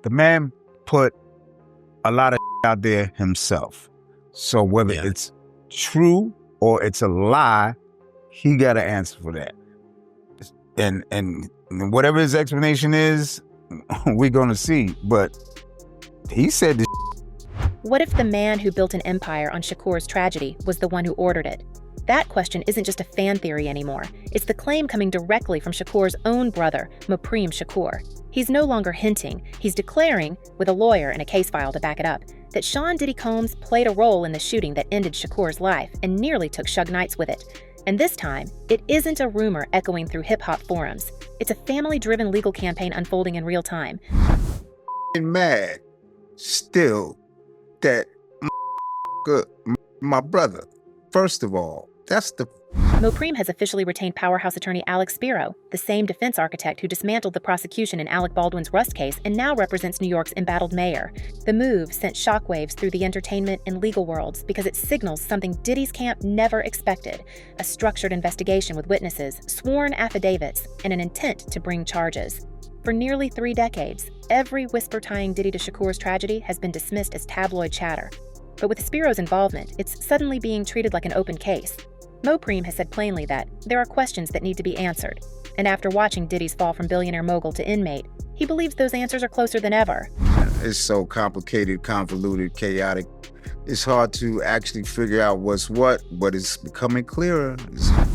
The man put a lot of out there himself. So whether it's true or it's a lie, he got to answer for that. And whatever his explanation is, we're going to see. But he said this. What if the man who built an empire on Shakur's tragedy was the one who ordered it? That question isn't just a fan theory anymore. It's the claim coming directly from Shakur's own brother, Mopreme Shakur. He's no longer hinting. He's declaring, with a lawyer and a case file to back it up, that Sean Diddy Combs played a role in the shooting that ended Shakur's life and nearly took Suge Knight's with it. And this time, it isn't a rumor echoing through hip-hop forums. It's a family-driven legal campaign unfolding in real time. I'm mad still that my brother, first of all, that's the... Mopreme has officially retained powerhouse attorney Alex Spiro, the same defense architect who dismantled the prosecution in Alec Baldwin's Rust case and now represents New York's embattled mayor. The move sent shockwaves through the entertainment and legal worlds because it signals something Diddy's camp never expected: a structured investigation with witnesses, sworn affidavits, and an intent to bring charges. For nearly 3 decades, every whisper tying Diddy to Shakur's tragedy has been dismissed as tabloid chatter. But with Spiro's involvement, it's suddenly being treated like an open case. Mopreme has said plainly that there are questions that need to be answered, and after watching Diddy's fall from billionaire mogul to inmate, he believes those answers are closer than ever. It's so complicated, convoluted, chaotic. It's hard to actually figure out what's what, but it's becoming clearer.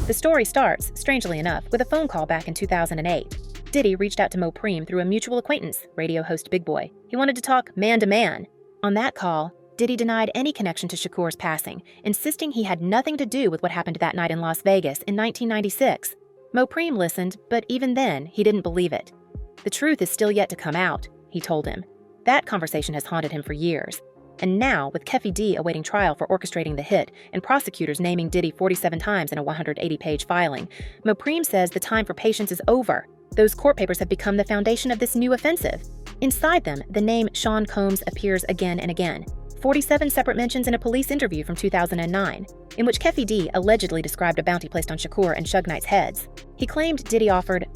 The story starts, strangely enough, with a phone call back in 2008. Diddy reached out to Mopreme through a mutual acquaintance, radio host Big Boy. He wanted to talk man to man. On that call, Diddy denied any connection to Shakur's passing, insisting he had nothing to do with what happened that night in Las Vegas in 1996. Mopreme listened, but even then, he didn't believe it. The truth is still yet to come out, he told him. That conversation has haunted him for years. And now, with Keffy D awaiting trial for orchestrating the hit and prosecutors naming Diddy 47 times in a 180-page filing, Mopreme says the time for patience is over. Those court papers have become the foundation of this new offensive. Inside them, the name Sean Combs appears again and again. 47 separate mentions in a police interview from 2009, in which Keffy D allegedly described a bounty placed on Shakur and Suge Knight's heads. He claimed Diddy offered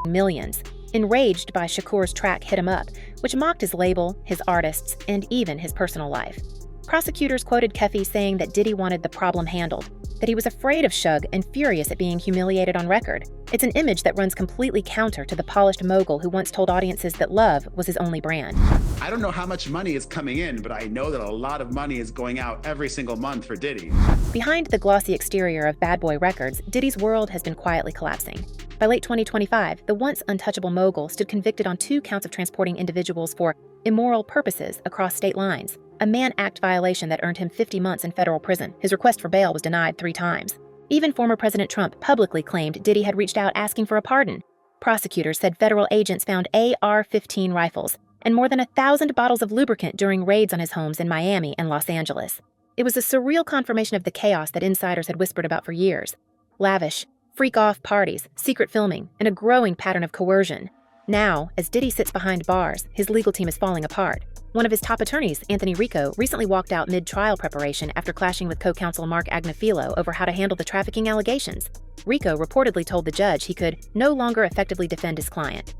millions, enraged by Shakur's track Hit 'Em Up, which mocked his label, his artists, and even his personal life. Prosecutors quoted Keffy saying that Diddy wanted the problem handled, that he was afraid of Suge and furious at being humiliated on record. It's an image that runs completely counter to the polished mogul who once told audiences that love was his only brand. I don't know how much money is coming in, but I know that a lot of money is going out every single month for Diddy. Behind the glossy exterior of Bad Boy Records, Diddy's world has been quietly collapsing. By late 2025, the once untouchable mogul stood convicted on 2 counts of transporting individuals for immoral purposes across state lines, a Mann Act violation that earned him 50 months in federal prison. His request for bail was denied 3 times. Even former President Trump publicly claimed Diddy had reached out asking for a pardon. Prosecutors said federal agents found AR-15 rifles and more than 1,000 bottles of lubricant during raids on his homes in Miami and Los Angeles. It was a surreal confirmation of the chaos that insiders had whispered about for years. Lavish, freak-off parties, secret filming, and a growing pattern of coercion. Now, as Diddy sits behind bars, his legal team is falling apart. One of his top attorneys, Anthony Rico, recently walked out mid-trial preparation after clashing with co-counsel Mark Agnafilo over how to handle the trafficking allegations. Rico reportedly told the judge he could no longer effectively defend his client.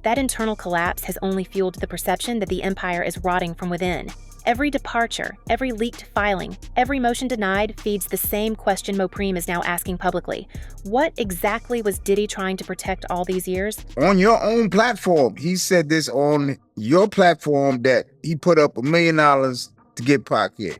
That internal collapse has only fueled the perception that the empire is rotting from within. Every departure, every leaked filing, every motion denied feeds the same question Mopreme is now asking publicly. What exactly was Diddy trying to protect all these years? On your own platform, he said this on your platform that he put up $1 million to get Pac here.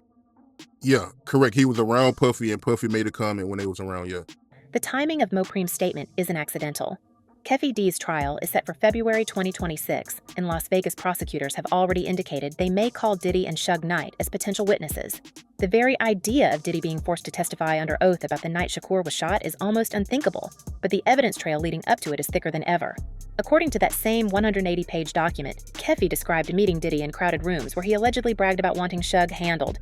Yeah, correct. He was around Puffy and Puffy made a comment when they was around, yeah. The timing of Mopreme's statement isn't accidental. Keffy D's trial is set for February 2026, and Las Vegas prosecutors have already indicated they may call Diddy and Suge Knight as potential witnesses. The very idea of Diddy being forced to testify under oath about the night Shakur was shot is almost unthinkable, but the evidence trail leading up to it is thicker than ever. According to that same 180-page document, Keffy described meeting Diddy in crowded rooms where he allegedly bragged about wanting Suge handled.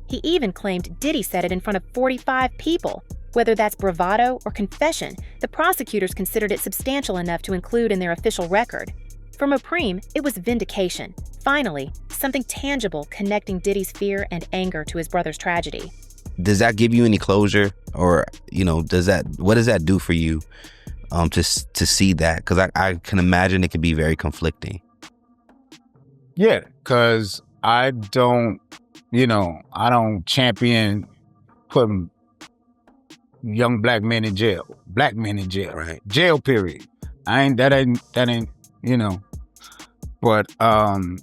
He even claimed Diddy said it in front of 45 people. Whether that's bravado or confession, the prosecutors considered it substantial enough to include in their official record. For Mopreme, it was vindication. Finally, something tangible connecting Diddy's fear and anger to his brother's tragedy. Does that give you any closure? Or, what does that do for you to see that? Because I can imagine it could be very conflicting. Yeah, because I don't champion putting young black men in jail. Black men in jail. Right. Jail, period. That ain't, but And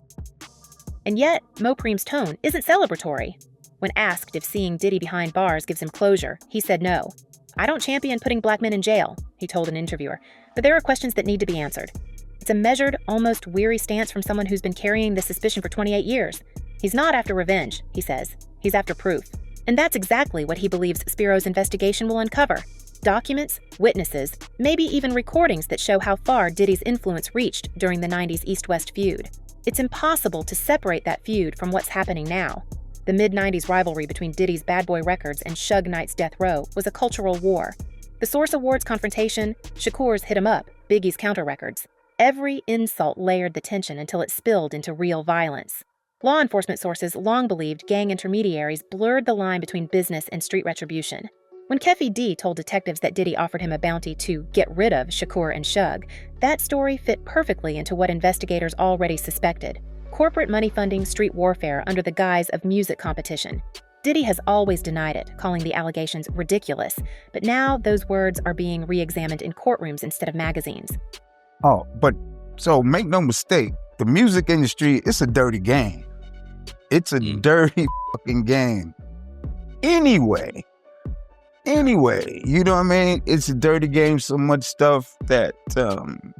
yet, Mo Preem's tone isn't celebratory. When asked if seeing Diddy behind bars gives him closure, he said no. I don't champion putting black men in jail, he told an interviewer, but there are questions that need to be answered. It's a measured, almost weary stance from someone who's been carrying this suspicion for 28 years. He's not after revenge, he says. He's after proof. And that's exactly what he believes Spiro's investigation will uncover. Documents, witnesses, maybe even recordings that show how far Diddy's influence reached during the 90s East-West feud. It's impossible to separate that feud from what's happening now. The mid-90s rivalry between Diddy's Bad Boy Records and Suge Knight's Death Row was a cultural war. The Source Awards confrontation, Shakur's Hit 'Em Up, Biggie's Counter Records. Every insult layered the tension until it spilled into real violence. Law enforcement sources long believed gang intermediaries blurred the line between business and street retribution. When Keffy D told detectives that Diddy offered him a bounty to get rid of Shakur and Suge, that story fit perfectly into what investigators already suspected: corporate money funding street warfare under the guise of music competition. Diddy has always denied it, calling the allegations ridiculous, but now those words are being re-examined in courtrooms instead of magazines. Oh, but so make no mistake, the music industry, it's a dirty game. It's a dirty fucking game. Anyway, you know what I mean? It's a dirty game, so much stuff that,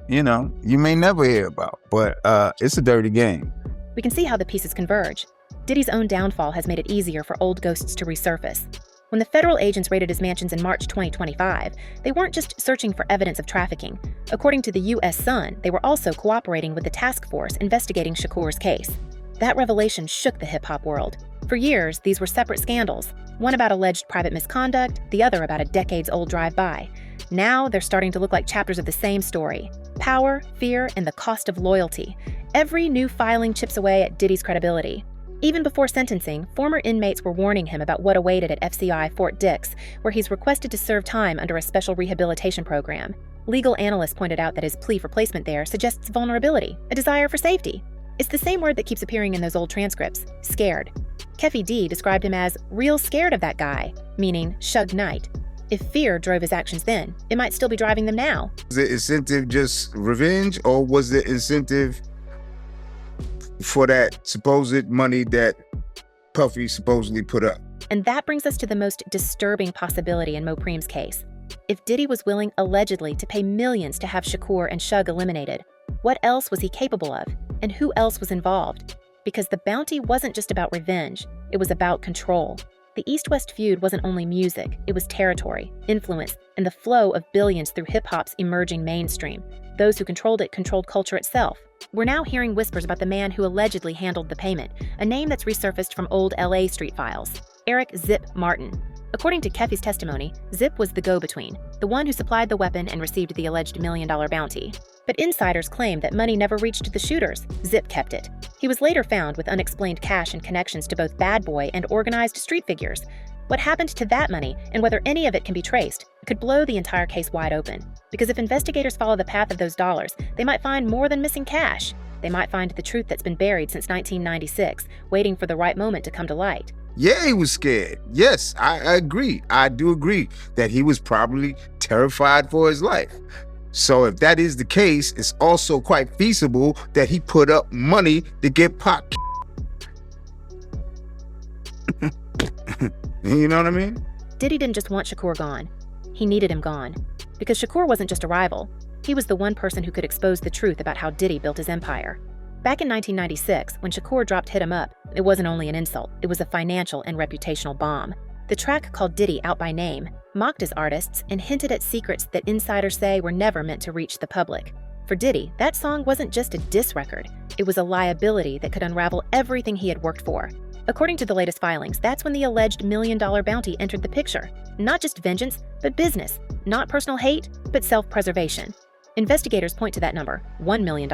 you may never hear about, but it's a dirty game. We can see how the pieces converge. Diddy's own downfall has made it easier for old ghosts to resurface. When the federal agents raided his mansions in March 2025, they weren't just searching for evidence of trafficking. According to the U.S. Sun, they were also cooperating with the task force investigating Shakur's case. That revelation shook the hip-hop world. For years, these were separate scandals, one about alleged private misconduct, the other about a decades-old drive-by. Now, they're starting to look like chapters of the same story: power, fear, and the cost of loyalty. Every new filing chips away at Diddy's credibility. Even before sentencing, former inmates were warning him about what awaited at FCI Fort Dix, where he's requested to serve time under a special rehabilitation program. Legal analysts pointed out that his plea for placement there suggests vulnerability, a desire for safety. It's the same word that keeps appearing in those old transcripts: scared. Keffy D described him as real scared of that guy, meaning Suge Knight. If fear drove his actions then, it might still be driving them now. Was the incentive just revenge, or was the incentive for that supposed money that Puffy supposedly put up? And that brings us to the most disturbing possibility in Mo Preem's case. If Diddy was willing, allegedly, to pay millions to have Shakur and Suge eliminated, what else was he capable of? And who else was involved? Because the bounty wasn't just about revenge, it was about control. The East-West feud wasn't only music, it was territory, influence, and the flow of billions through hip-hop's emerging mainstream. Those who controlled it controlled culture itself. We're now hearing whispers about the man who allegedly handled the payment, a name that's resurfaced from old LA street files: Eric Zip Martin. According to Keffy's testimony, Zip was the go-between, the one who supplied the weapon and received the alleged $1 million bounty. But insiders claim that money never reached the shooters. Zip kept it. He was later found with unexplained cash and connections to both Bad Boy and organized street figures. What happened to that money, and whether any of it can be traced, could blow the entire case wide open. Because if investigators follow the path of those dollars, they might find more than missing cash. They might find the truth that's been buried since 1996, waiting for the right moment to come to light. Yeah, he was scared. Yes, I agree. I do agree that he was probably terrified for his life. So if that is the case, it's also quite feasible that he put up money to get Pac. You know what I mean? Diddy didn't just want Shakur gone. He needed him gone. Because Shakur wasn't just a rival. He was the one person who could expose the truth about how Diddy built his empire. Back in 1996, when Shakur dropped Hit 'Em Up, it wasn't only an insult, it was a financial and reputational bomb. The track, called Diddy Out by Name, mocked his artists and hinted at secrets that insiders say were never meant to reach the public. For Diddy, that song wasn't just a diss record, it was a liability that could unravel everything he had worked for. According to the latest filings, that's when the alleged $1 million bounty entered the picture. Not just vengeance, but business. Not personal hate, but self-preservation. Investigators point to that number, $1 million,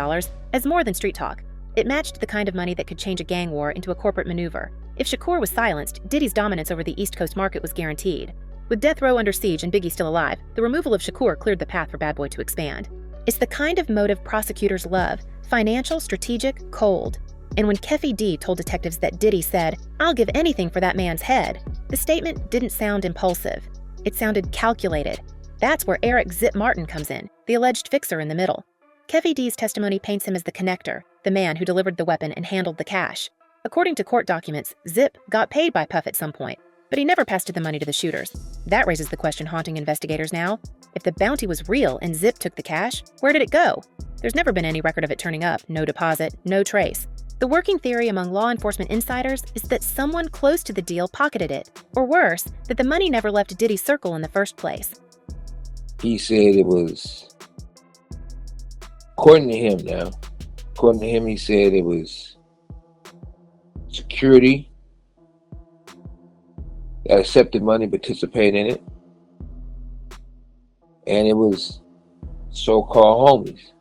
as more than street talk. It matched the kind of money that could change a gang war into a corporate maneuver. If Shakur was silenced, Diddy's dominance over the East Coast market was guaranteed. With Death Row under siege and Biggie still alive, the removal of Shakur cleared the path for Bad Boy to expand. It's the kind of motive prosecutors love: financial, strategic, cold. And when Keffy D told detectives that Diddy said, "I'll give anything for that man's head," the statement didn't sound impulsive. It sounded calculated. That's where Eric Zip Martin comes in, the alleged fixer in the middle. Keffy D's testimony paints him as the connector, the man who delivered the weapon and handled the cash. According to court documents, Zip got paid by Puff at some point, but he never passed the money to the shooters. That raises the question haunting investigators now. If the bounty was real and Zip took the cash, where did it go? There's never been any record of it turning up, no deposit, no trace. The working theory among law enforcement insiders is that someone close to the deal pocketed it, or worse, that the money never left Diddy's circle in the first place. He said it was, according to him, he said it was security that accepted money, participated in it, and it was so-called homies.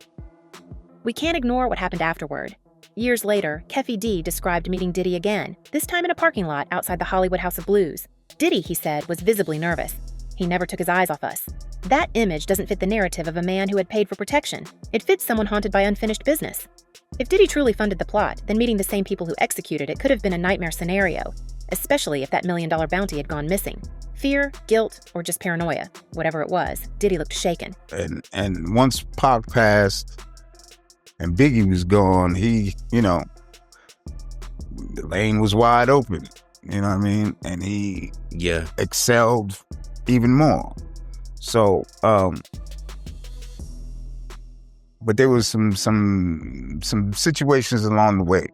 We can't ignore what happened afterward. Years later, Keffy D described meeting Diddy again, this time in a parking lot outside the Hollywood House of Blues. Diddy, he said, was visibly nervous. He never took his eyes off us. That image doesn't fit the narrative of a man who had paid for protection. It fits someone haunted by unfinished business. If Diddy truly funded the plot, then meeting the same people who executed it could have been a nightmare scenario, especially if that $1 million bounty had gone missing. Fear, guilt, or just paranoia, whatever it was, Diddy looked shaken. And once Pac passed and Biggie was gone, the lane was wide open, you know what I mean? And he excelled even more. So, but there was some situations along the way.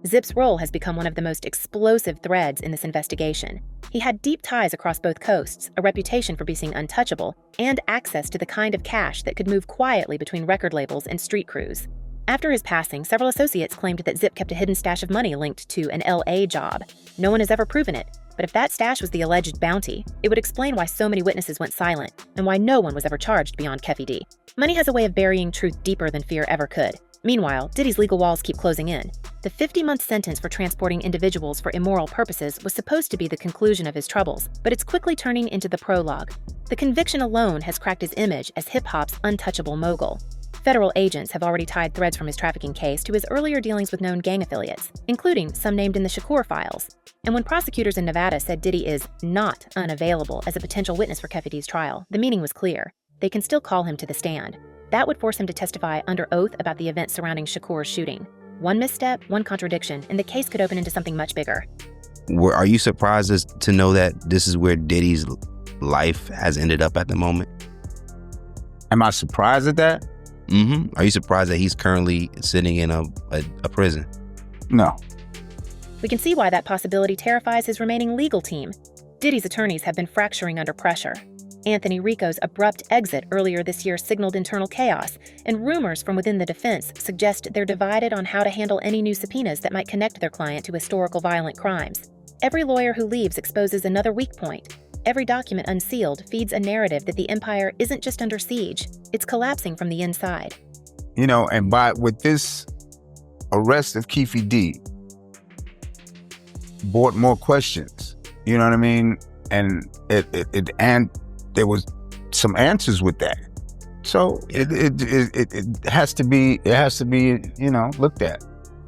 Zip's role has become one of the most explosive threads in this investigation. He had deep ties across both coasts, a reputation for being untouchable, and access to the kind of cash that could move quietly between record labels and street crews. After his passing, several associates claimed that Zip kept a hidden stash of money linked to an LA job. No one has ever proven it, but if that stash was the alleged bounty, it would explain why so many witnesses went silent and why no one was ever charged beyond Keffy D. Money has a way of burying truth deeper than fear ever could. Meanwhile, Diddy's legal walls keep closing in. The 50-month sentence for transporting individuals for immoral purposes was supposed to be the conclusion of his troubles, but it's quickly turning into the prologue. The conviction alone has cracked his image as hip-hop's untouchable mogul. Federal agents have already tied threads from his trafficking case to his earlier dealings with known gang affiliates, including some named in the Shakur files. And when prosecutors in Nevada said Diddy is not unavailable as a potential witness for Keffy D's trial, the meaning was clear. They can still call him to the stand. That would force him to testify under oath about the events surrounding Shakur's shooting. One misstep, one contradiction, and the case could open into something much bigger. Are you surprised to know that this is where Diddy's life has ended up at the moment? Am I surprised at that? Mm-hmm. Are you surprised that he's currently sitting in a prison? No. We can see why that possibility terrifies his remaining legal team. Diddy's attorneys have been fracturing under pressure. Anthony Rico's abrupt exit earlier this year signaled internal chaos, and rumors from within the defense suggest they're divided on how to handle any new subpoenas that might connect their client to historical violent crimes. Every lawyer who leaves exposes another weak point. Every document unsealed feeds a narrative that the empire isn't just under siege, it's collapsing from the inside. And with this arrest of Keffy D, brought more questions, you know what I mean? And and there was some answers with that. So it has to be looked at.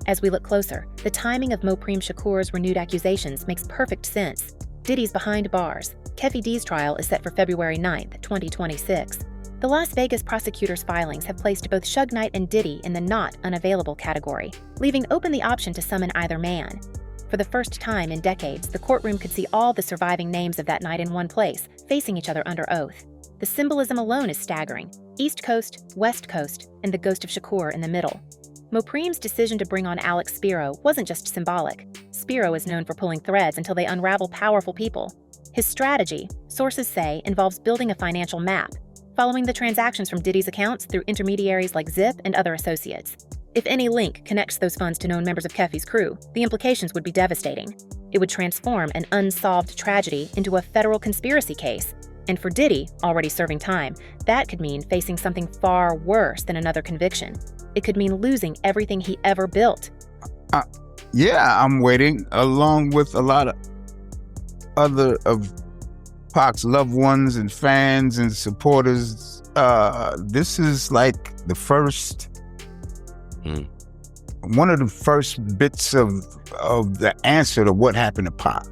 As we look closer, the timing of Mopreme Shakur's renewed accusations makes perfect sense. Diddy's behind bars. Keffy D's trial is set for February 9th, 2026. The Las Vegas prosecutor's filings have placed both Suge Knight and Diddy in the not unavailable category, leaving open the option to summon either man. For the first time in decades, the courtroom could see all the surviving names of that night in one place, facing each other under oath. The symbolism alone is staggering. East Coast, West Coast, and the ghost of Shakur in the middle. Mopreme's decision to bring on Alex Spiro wasn't just symbolic. Spiro is known for pulling threads until they unravel powerful people. His strategy, sources say, involves building a financial map, following the transactions from Diddy's accounts through intermediaries like Zip and other associates. If any link connects those funds to known members of Keffy's crew, the implications would be devastating. It would transform an unsolved tragedy into a federal conspiracy case. And for Diddy, already serving time, that could mean facing something far worse than another conviction. It could mean losing everything he ever built. Yeah, I'm waiting, along with a lot of other of Pac's loved ones and fans and supporters. This is like the first one of the first bits of the answer to what happened to Pop.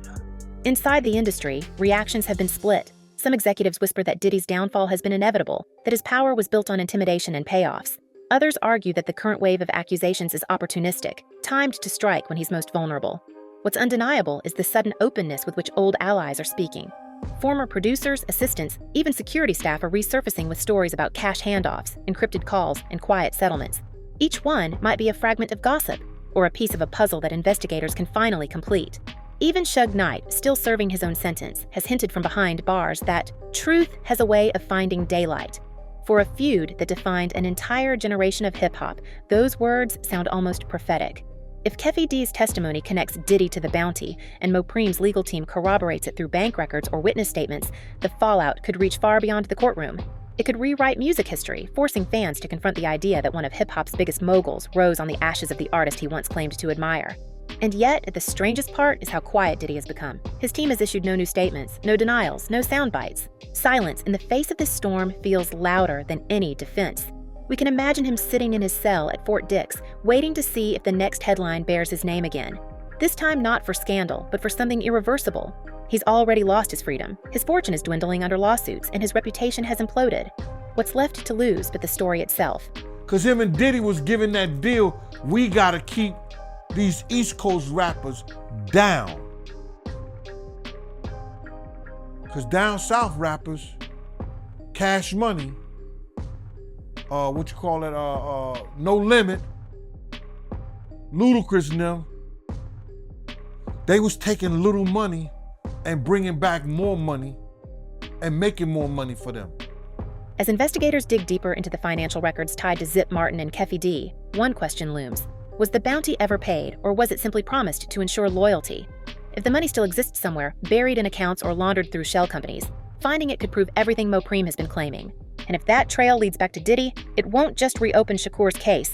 Inside the industry, reactions have been split. Some executives whisper that Diddy's downfall has been inevitable, that his power was built on intimidation and payoffs. Others argue that the current wave of accusations is opportunistic, timed to strike when he's most vulnerable. What's undeniable is the sudden openness with which old allies are speaking. Former producers, assistants, even security staff are resurfacing with stories about cash handoffs, encrypted calls, and quiet settlements. Each one might be a fragment of gossip, or a piece of a puzzle that investigators can finally complete. Even Suge Knight, still serving his own sentence, has hinted from behind bars that truth has a way of finding daylight. For a feud that defined an entire generation of hip-hop, those words sound almost prophetic. If Keffy D's testimony connects Diddy to the bounty, and Mopreem's legal team corroborates it through bank records or witness statements, the fallout could reach far beyond the courtroom. It could rewrite music history, forcing fans to confront the idea that one of hip-hop's biggest moguls rose on the ashes of the artist he once claimed to admire. And yet, the strangest part is how quiet Diddy has become. His team has issued no new statements, no denials, no sound bites. Silence in the face of this storm feels louder than any defense. We can imagine him sitting in his cell at Fort Dix, waiting to see if the next headline bears his name again. This time not for scandal, but for something irreversible. He's already lost his freedom. His fortune is dwindling under lawsuits, and his reputation has imploded. What's left to lose but the story itself? Because him and Diddy was given that deal, we gotta keep these East Coast rappers down. Because down South rappers, Cash Money, No Limit, Ludacris and them, they was taking little money and bringing back more money and making more money for them. As investigators dig deeper into the financial records tied to Zip Martin and Keffy D, one question looms. Was the bounty ever paid, or was it simply promised to ensure loyalty? If the money still exists somewhere, buried in accounts or laundered through shell companies, finding it could prove everything Mopreem has been claiming. And if that trail leads back to Diddy, it won't just reopen Shakur's case.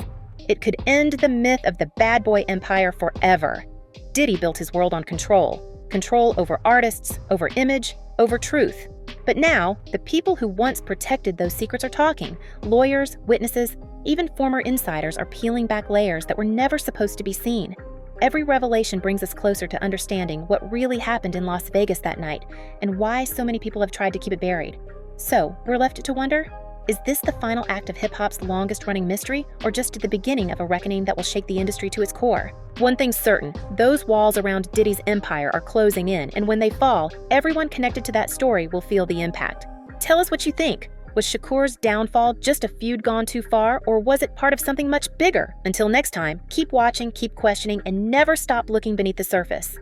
It could end the myth of the bad boy empire forever. Diddy built his world on control. Control over artists, over image, over truth. But now, the people who once protected those secrets are talking. Lawyers, witnesses, even former insiders are peeling back layers that were never supposed to be seen. Every revelation brings us closer to understanding what really happened in Las Vegas that night and why so many people have tried to keep it buried. So, we're left to wonder, is this the final act of hip-hop's longest-running mystery, or just the beginning of a reckoning that will shake the industry to its core? One thing's certain, those walls around Diddy's empire are closing in, and when they fall, everyone connected to that story will feel the impact. Tell us what you think. Was Shakur's downfall just a feud gone too far, or was it part of something much bigger? Until next time, keep watching, keep questioning, and never stop looking beneath the surface.